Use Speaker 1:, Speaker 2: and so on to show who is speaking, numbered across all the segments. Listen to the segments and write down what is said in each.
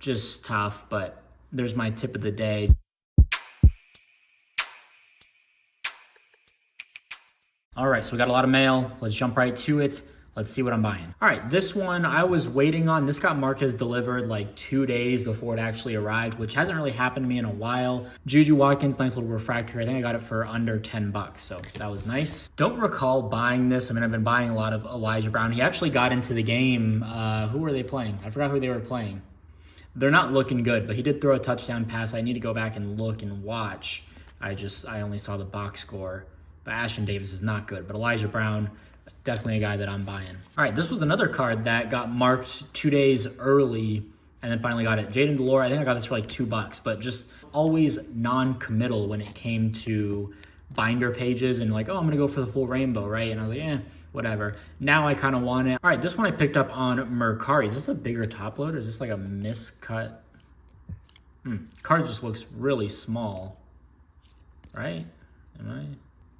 Speaker 1: just tough, but there's my tip of the day. All right, so we got a lot of mail. Let's jump right to it. Let's see what I'm buying. All right, this one I was waiting on. This got marked as delivered like 2 days before it actually arrived, which hasn't really happened to me in a while. Juju Watkins, nice little refractor. I think I got it for under 10 bucks, so that was nice. Don't recall buying this. I mean, I've been buying a lot of Elijah Brown. He actually got into the game. Who were they playing? I forgot who they were playing. They're not looking good, but he did throw a touchdown pass. I need to go back and look and watch. I only saw the box score. But Ashton Davis is not good. But Elijah Brown, definitely a guy that I'm buying. All right, this was another card that got marked 2 days early and then finally got it. Jaden Delore, I think I got this for like $2, but just always non-committal when it came to binder pages and like, oh, I'm gonna go for the full rainbow, right? And I was like, whatever. Now I kind of want it. All right, this one I picked up on Mercari. Is this a bigger top load or is this like a miscut? Card just looks really small, right?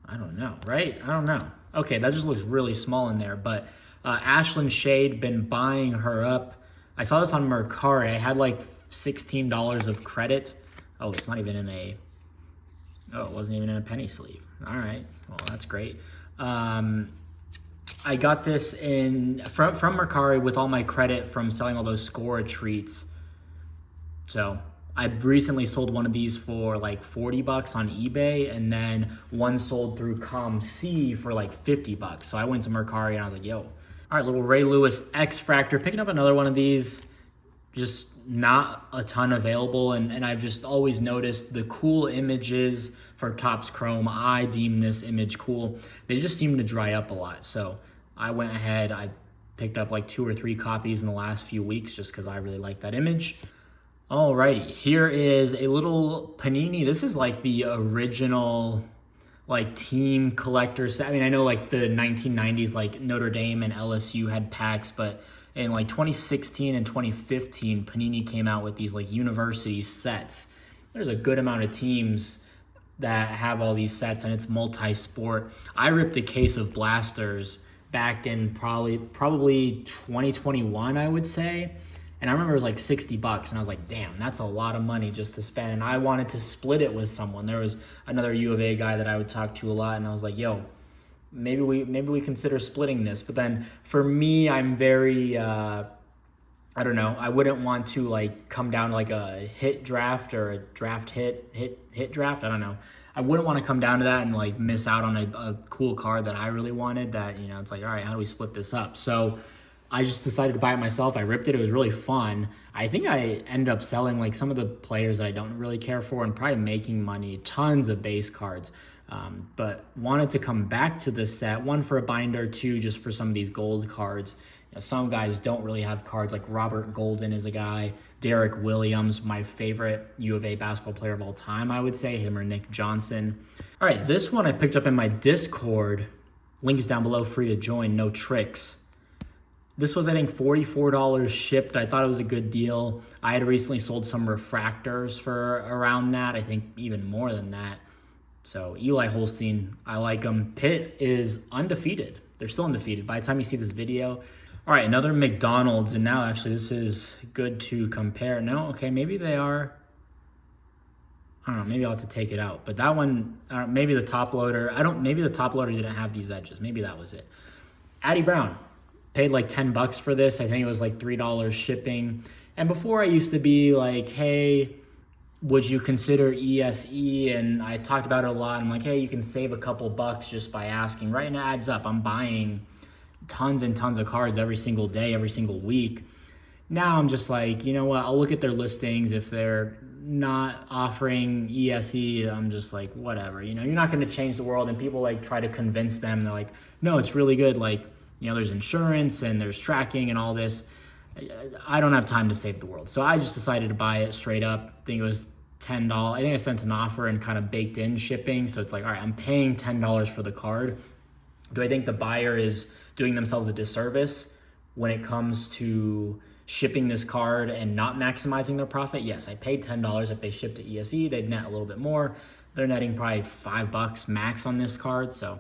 Speaker 1: I don't know, right? I don't know. Okay, that just looks really small in there, but Ashlyn Shade, been buying her up. I saw this on Mercari. I had like $16 of credit. Oh, it's not even in a, oh, it wasn't even in a penny sleeve. All right, well, that's great. I got this from Mercari with all my credit from selling all those score treats. So I recently sold one of these for like $40 on eBay, and then one sold through ComC for like $50. So I went to Mercari and I was like, yo. All right, little Ray Lewis X-Fractor, picking up another one of these. Just not a ton available, and I've just always noticed the cool images for Topps Chrome. I deem this image cool. They just seem to dry up a lot. So I went ahead, I picked up like 2 or 3 copies in the last few weeks just because I really like that image. Alrighty, here is a little Panini. This is like the original like team collector set. I mean, I know like the 1990s, like Notre Dame and LSU had packs, but in like 2016 and 2015, Panini came out with these like university sets. There's a good amount of teams that have all these sets, and it's multi-sport. I ripped a case of blasters back in probably 2021, I would say. And I remember it was like $60, and I was like, damn, that's a lot of money just to spend. And I wanted to split it with someone. There was another U of A guy that I would talk to a lot, and I was like, yo, maybe we consider splitting this. But then for me, I'm very, I don't know, I wouldn't want to like come down to like a hit draft or a draft hit draft. I don't know. I wouldn't want to come down to that and like miss out on a cool card that I really wanted that, you know, it's like, all right, how do we split this up? So I just decided to buy it myself. I ripped it. It was really fun. I think I ended up selling like some of the players that I don't really care for and probably making money, tons of base cards. But wanted to come back to this set, one for a binder, two just for some of these gold cards. You know, some guys don't really have cards, like Robert Golden is a guy. Derek Williams, my favorite U of A basketball player of all time, I would say, him or Nick Johnson. All right, this one I picked up in my Discord. Link is down below, free to join, no tricks. This was, I think, $44 shipped. I thought it was a good deal. I had recently sold some refractors for around that. I think even more than that. So Eli Holstein, I like him. Pitt is undefeated. They're still undefeated by the time you see this video. All right, another McDonald's. And now actually this is good to compare. No, okay, maybe they are. I don't know, maybe I'll have to take it out. But that one, maybe the top loader. Maybe the top loader didn't have these edges. Maybe that was it. Addy Brown. Paid like $10 for this. I think it was like $3 shipping. And before I used to be like, hey, would you consider ESE? And I talked about it a lot. I'm like, hey, you can save a couple bucks just by asking. Right now it adds up. I'm buying tons and tons of cards every single day, every single week. Now I'm just like, you know what? I'll look at their listings. If they're not offering ESE, I'm just like, whatever. You know, you're not going to change the world. And people like try to convince them. They're like, no, it's really good. Like, you know, there's insurance and there's tracking and all this. I don't have time to save the world. So I just decided to buy it straight up. I think it was $10. I think I sent an offer and kind of baked in shipping. So it's like, all right, I'm paying $10 for the card. Do I think the buyer is doing themselves a disservice when it comes to shipping this card and not maximizing their profit? Yes, I paid $10. If they shipped to ESE, they'd net a little bit more. They're netting probably $5 max on this card. So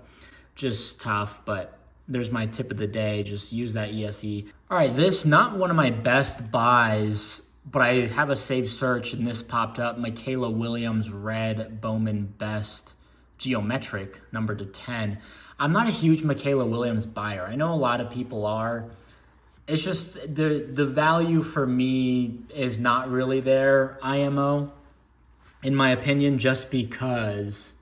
Speaker 1: just tough, but there's my tip of the day. Just use that ESE. All right, this, not one of my best buys, but I have a saved search and this popped up. Michaela Williams red Bowman Best geometric number to 10. I'm not a huge Michaela Williams buyer. I know a lot of people are. It's just the value for me is not really there, IMO, in my opinion, just because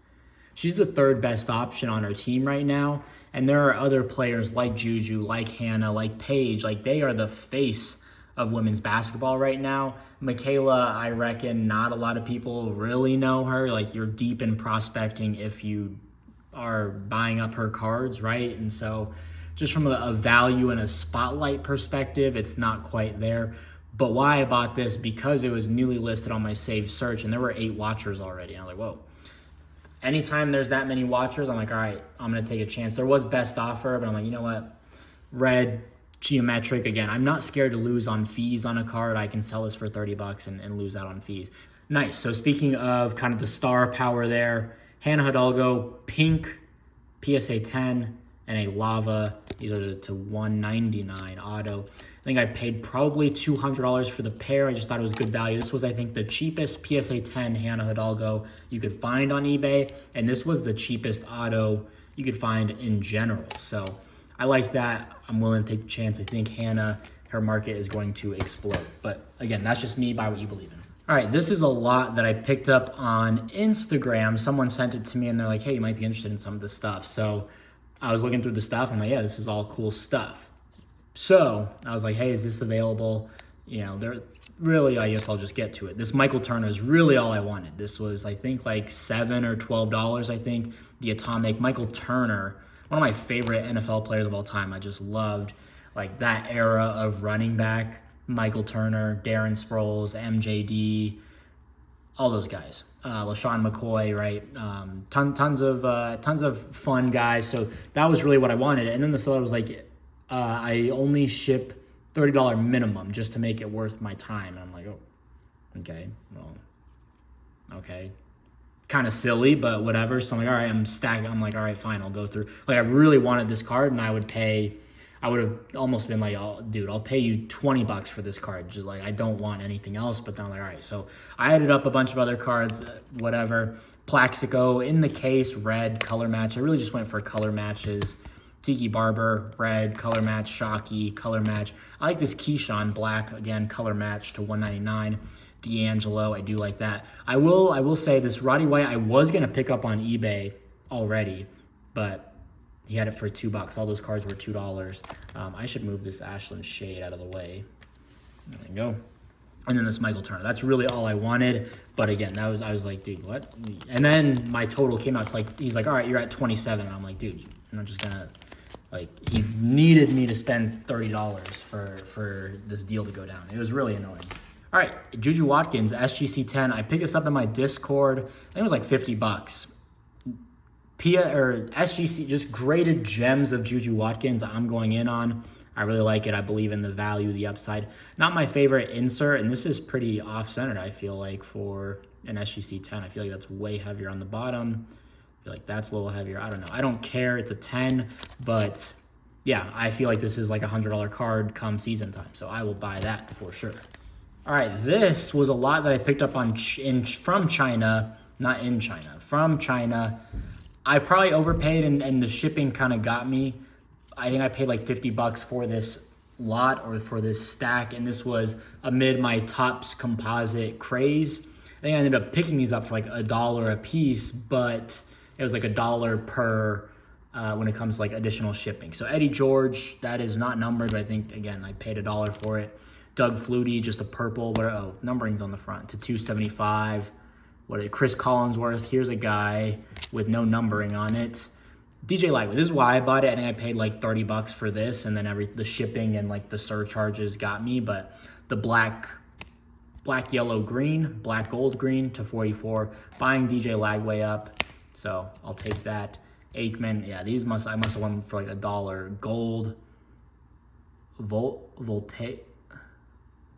Speaker 1: she's the third best option on her team right now. And there are other players like Juju, like Hannah, like Paige. Like, they are the face of women's basketball right now. Michaela, I reckon not a lot of people really know her. Like, you're deep in prospecting if you are buying up her cards, right? And so just from a value and a spotlight perspective, it's not quite there. But why I bought this, because it was newly listed on my saved search, and there were 8 watchers already. And I was like, whoa. Anytime there's that many watchers, I'm like, all right, I'm going to take a chance. There was best offer, but I'm like, you know what? Red, geometric, again, I'm not scared to lose on fees on a card. I can sell this for $30 and lose out on fees. Nice. So speaking of kind of the star power there, Hannah Hidalgo, pink, PSA 10, and a lava. These are to 199 auto. I think I paid probably $200 for the pair. I just thought it was good value. This was, I think, the cheapest PSA 10 Hannah Hidalgo you could find on eBay, and this was the cheapest auto you could find in general. So I like that. I'm willing to take the chance. I think Hannah, her market is going to explode. But again, that's just me. Buy what you believe in. All right, this is a lot that I picked up on Instagram. Someone sent it to me, and they're like, hey, you might be interested in some of this stuff. So I was looking through the stuff. I'm like, yeah, this is all cool stuff. So I was like, hey, is this available? You know, they're really, I guess I'll just get to it. This Michael Turner is really all I wanted. This was, I think, like $7 or $12, I think. The Atomic Michael Turner, one of my favorite NFL players of all time. I just loved, like, that era of running back. Michael Turner, Darren Sproles, MJD, all those guys. LaShawn McCoy, right? Tons of fun guys. So that was really what I wanted. And then the seller was like, I only ship $30 minimum just to make it worth my time. And I'm like, oh, okay, well, okay. Kind of silly, but whatever. So I'm like, all right, I'm stacking. I'm like, all right, fine, I'll go through. Like, I really wanted this card, and I would have almost been like, oh, dude, I'll pay you $20 for this card. Just like, I don't want anything else. But then I'm like, all right. So I added up a bunch of other cards, whatever. Plaxico in the case, red, color match. I really just went for color matches. Tiki Barber, red, color match. Shockey, color match. I like this Keyshawn, black, again, color match to 199. D'Angelo, I do like that. I will say this Roddy White, I was going to pick up on eBay already, but he had it for $2. All those cards were $2. I should move this Ashland Shade out of the way. There we go. And then this Michael Turner. That's really all I wanted. But again, I was like, dude, what? And then my total came out to like, he's like, all right, you're at 27. And I'm like, dude, I'm not just gonna, like, he needed me to spend $30 for this deal to go down. It was really annoying. All right, Juju Watkins, SGC 10. I picked this up in my Discord. I think it was like $50. SGC, just graded gems of Juju Watkins I'm going in on. I really like it. I believe in the value, the upside. Not my favorite insert, and this is pretty off-centered, I feel like, for an SGC 10. I feel like that's way heavier on the bottom. I feel like that's a little heavier. I don't know. I don't care. It's a 10, but yeah, I feel like this is like a $100 card come season time, so I will buy that for sure. All right, this was a lot that I picked up on from China, not in China, from China. I probably overpaid, and the shipping kind of got me. I think I paid like $50 for this lot or for this stack, and this was amid my Topps composite craze. I think I ended up picking these up for like $1 a piece, but it was like $1 per when it comes to like additional shipping. So Eddie George, that is not numbered, but I think, again, I paid $1 for it. Doug Flutie, just a purple, numbering's on the front, to $275. Chris Collinsworth, here's a guy with no numbering on it. DJ Lightweight, this is why I bought it. I think I paid like $30 for this, and then the shipping and like the surcharges got me. But the black, yellow, green, black, gold, green to 44. Buying DJ Lagway up, so I'll take that. Aikman, yeah, I must have won for like $1. Gold, Voltaire.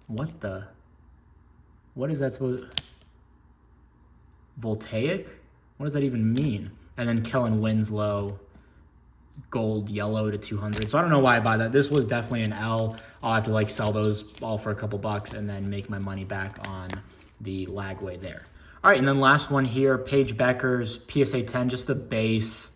Speaker 1: What is that supposed? Voltaic? What does that even mean? And then Kellen Winslow gold yellow to 200. So I don't know why I buy that. This was definitely an L. I'll have to like sell those all for a couple bucks and then make my money back on the lagway there. All right, and then last one here, Paige Becker's PSA 10, just the base.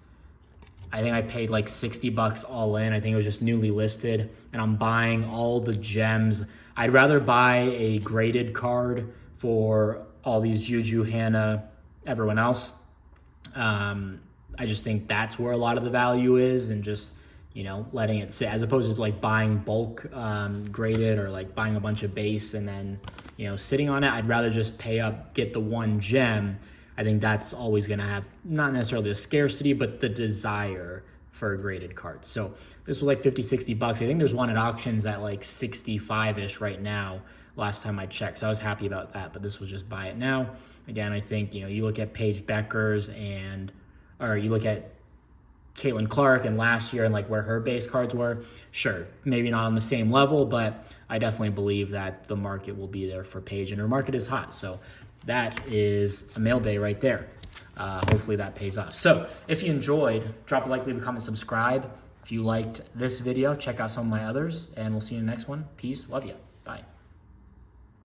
Speaker 1: I think I paid like 60 bucks all in. I think it was just newly listed, and I'm buying all the gems. I'd rather buy a graded card for all these Juju, Hannah, everyone else. I just think that's where a lot of the value is, and just, you know, letting it sit, as opposed to like buying bulk graded, or like buying a bunch of base and then, you know, sitting on it. I'd rather just pay up, get the one gem. I think that's always going to have not necessarily the scarcity, but the desire for a graded card. So this was like 50, 60 bucks. I think there's one at auctions at like 65-ish right now, last time I checked. So I was happy about that, but this was just buy it now. Again, I think, you know, you look at Paige Becker's or you look at Caitlin Clark and last year and like where her base cards were, sure, maybe not on the same level, but I definitely believe that the market will be there for Paige, and her market is hot. So that is a mail day right there. Hopefully that pays off. So if you enjoyed, drop a like, leave a comment, subscribe. If you liked this video, check out some of my others, and we'll see you in the next one. Peace. Love you. Bye.